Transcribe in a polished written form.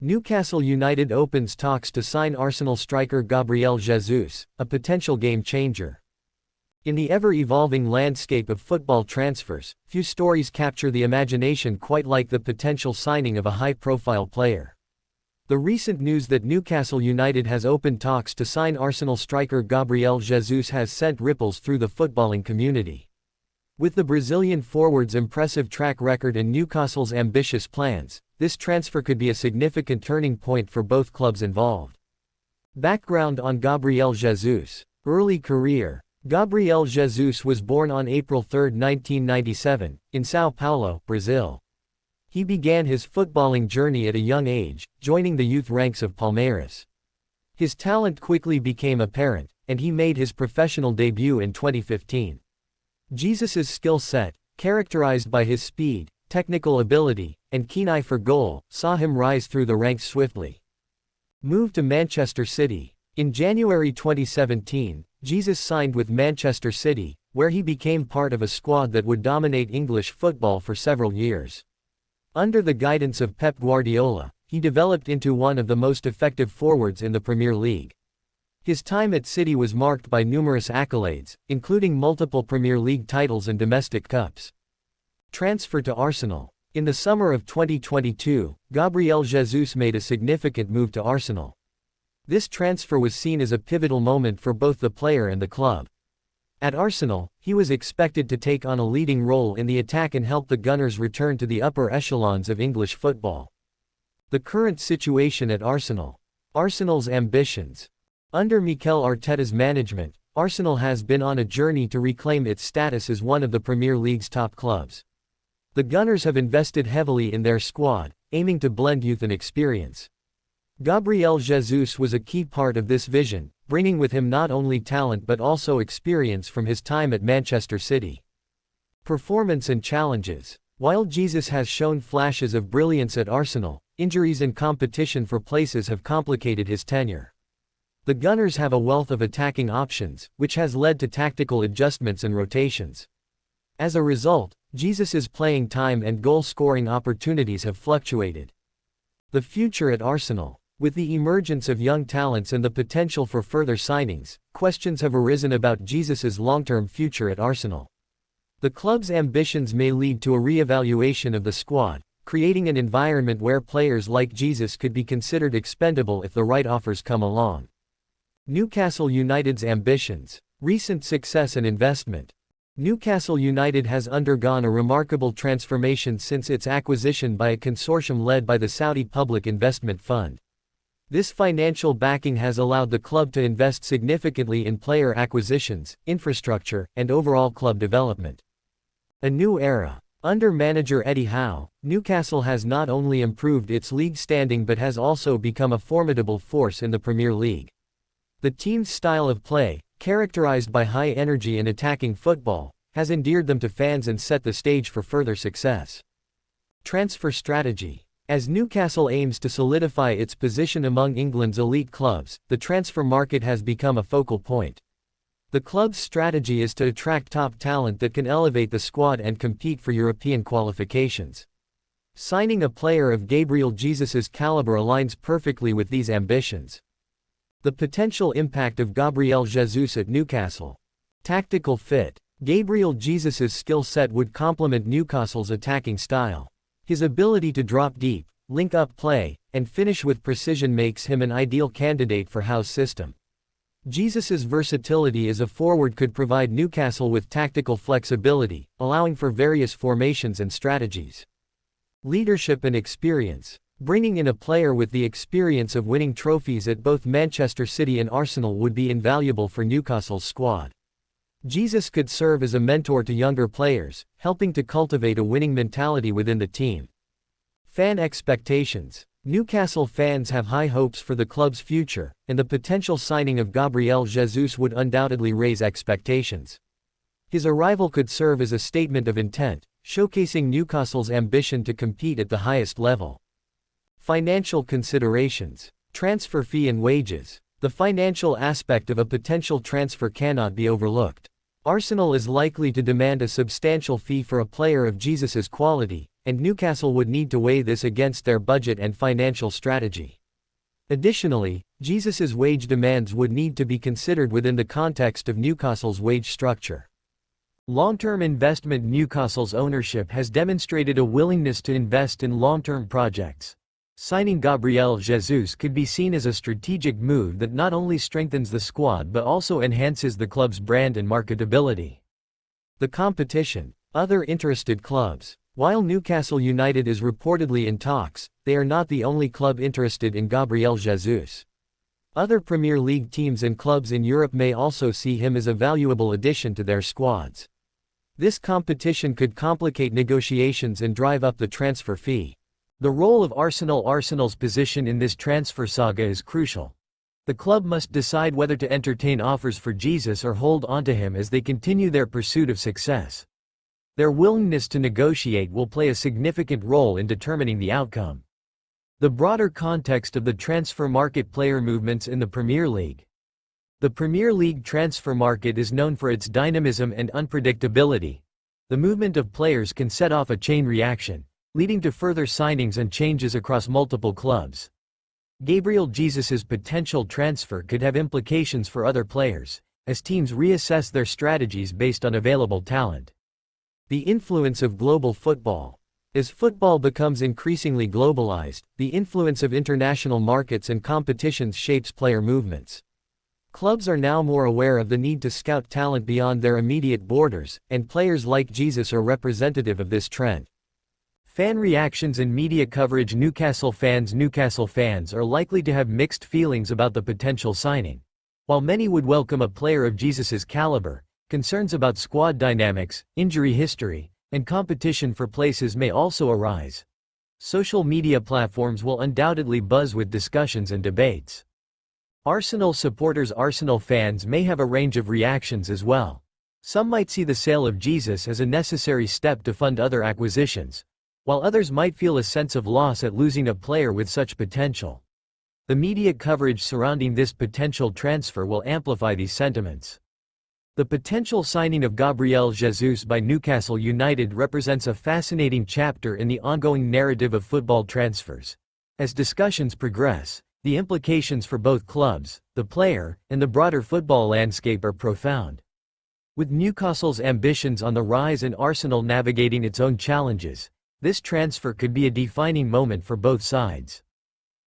Newcastle United opens talks to sign Arsenal striker Gabriel Jesus, a potential game-changer. In the ever-evolving landscape of football transfers, few stories capture the imagination quite like the potential signing of a high-profile player. The recent news that Newcastle United has opened talks to sign Arsenal striker Gabriel Jesus has sent ripples through the footballing community. With the Brazilian forward's impressive track record and Newcastle's ambitious plans, this transfer could be a significant turning point for both clubs involved. Background on Gabriel Jesus. Early career. Gabriel Jesus was born on April 3, 1997, in São Paulo, Brazil. He began his footballing journey at a young age, joining the youth ranks of Palmeiras. His talent quickly became apparent, and he made his professional debut in 2015. Jesus's skill set, characterized by his speed, technical ability, and keen eye for goal, saw him rise through the ranks swiftly. Moved to Manchester City. In January 2017, Jesus signed with Manchester City, where he became part of a squad that would dominate English football for several years. Under the guidance of Pep Guardiola, he developed into one of the most effective forwards in the Premier League. His time at City was marked by numerous accolades, including multiple Premier League titles and domestic cups. Transfer to Arsenal. In the summer of 2022, Gabriel Jesus made a significant move to Arsenal. This transfer was seen as a pivotal moment for both the player and the club. At Arsenal, he was expected to take on a leading role in the attack and help the Gunners return to the upper echelons of English football. The current situation at Arsenal. Arsenal's ambitions. Under Mikel Arteta's management, Arsenal has been on a journey to reclaim its status as one of the Premier League's top clubs. The Gunners have invested heavily in their squad, aiming to blend youth and experience. Gabriel Jesus was a key part of this vision, bringing with him not only talent but also experience from his time at Manchester City. Performance and challenges. While Jesus has shown flashes of brilliance at Arsenal, injuries and competition for places have complicated his tenure. The Gunners have a wealth of attacking options, which has led to tactical adjustments and rotations. As a result, Jesus's playing time and goal-scoring opportunities have fluctuated. The future at Arsenal. With the emergence of young talents and the potential for further signings, questions have arisen about Jesus's long-term future at Arsenal. The club's ambitions may lead to a re-evaluation of the squad, creating an environment where players like Jesus could be considered expendable if the right offers come along. Newcastle United's ambitions. Recent success and investment. Newcastle United has undergone a remarkable transformation since its acquisition by a consortium led by the Saudi Public Investment Fund. This financial backing has allowed the club to invest significantly in player acquisitions, infrastructure, and overall club development. A new era. Under manager Eddie Howe, Newcastle has not only improved its league standing but has also become a formidable force in the Premier League. The team's style of play, characterized by high energy and attacking football, has endeared them to fans and set the stage for further success. Transfer strategy. As Newcastle aims to solidify its position among England's elite clubs, the transfer market has become a focal point. The club's strategy is to attract top talent that can elevate the squad and compete for European qualifications. Signing a player of Gabriel Jesus's caliber aligns perfectly with these ambitions. The potential impact of Gabriel Jesus at Newcastle. Tactical fit. Gabriel Jesus's skill set would complement Newcastle's attacking style. His ability to drop deep, link up play, and finish with precision makes him an ideal candidate for Howe's system. Jesus's versatility as a forward could provide Newcastle with tactical flexibility, allowing for various formations and strategies. Leadership and experience. Bringing in a player with the experience of winning trophies at both Manchester City and Arsenal would be invaluable for Newcastle's squad. Jesus could serve as a mentor to younger players, helping to cultivate a winning mentality within the team. Fan expectations. Newcastle fans have high hopes for the club's future, and the potential signing of Gabriel Jesus would undoubtedly raise expectations. His arrival could serve as a statement of intent, showcasing Newcastle's ambition to compete at the highest level. Financial considerations. Transfer fee and wages. The financial aspect of a potential transfer cannot be overlooked. Arsenal is likely to demand a substantial fee for a player of Jesus's quality, and Newcastle would need to weigh this against their budget and financial strategy. Additionally, Jesus's wage demands would need to be considered within the context of Newcastle's wage structure. Long-term investment. Newcastle's ownership has demonstrated a willingness to invest in long-term projects. Signing Gabriel Jesus could be seen as a strategic move that not only strengthens the squad but also enhances the club's brand and marketability. The competition. Other interested clubs. While Newcastle United is reportedly in talks, they are not the only club interested in Gabriel Jesus. Other Premier League teams and clubs in Europe may also see him as a valuable addition to their squads. This competition could complicate negotiations and drive up the transfer fee. The role of Arsenal's position in this transfer saga is crucial. The club must decide whether to entertain offers for Jesus or hold onto him as they continue their pursuit of success. Their willingness to negotiate will play a significant role in determining the outcome. The broader context of the transfer market. Player movements in the Premier League. The Premier League transfer market is known for its dynamism and unpredictability. The movement of players can set off a chain reaction, leading to further signings and changes across multiple clubs. Gabriel Jesus's potential transfer could have implications for other players, as teams reassess their strategies based on available talent. The influence of global football. As football becomes increasingly globalized, the influence of international markets and competitions shapes player movements. Clubs are now more aware of the need to scout talent beyond their immediate borders, and players like Jesus are representative of this trend. Fan reactions and media coverage. Newcastle fans are likely to have mixed feelings about the potential signing. While many would welcome a player of Jesus's caliber, concerns about squad dynamics, injury history, and competition for places may also arise. Social media platforms will undoubtedly buzz with discussions and debates. Arsenal supporters. Arsenal fans may have a range of reactions as well. Some might see the sale of Jesus as a necessary step to fund other acquisitions, while others might feel a sense of loss at losing a player with such potential. The media coverage surrounding this potential transfer will amplify these sentiments. The potential signing of Gabriel Jesus by Newcastle United represents a fascinating chapter in the ongoing narrative of football transfers. As discussions progress, the implications for both clubs, the player, and the broader football landscape are profound. With Newcastle's ambitions on the rise and Arsenal navigating its own challenges, this transfer could be a defining moment for both sides.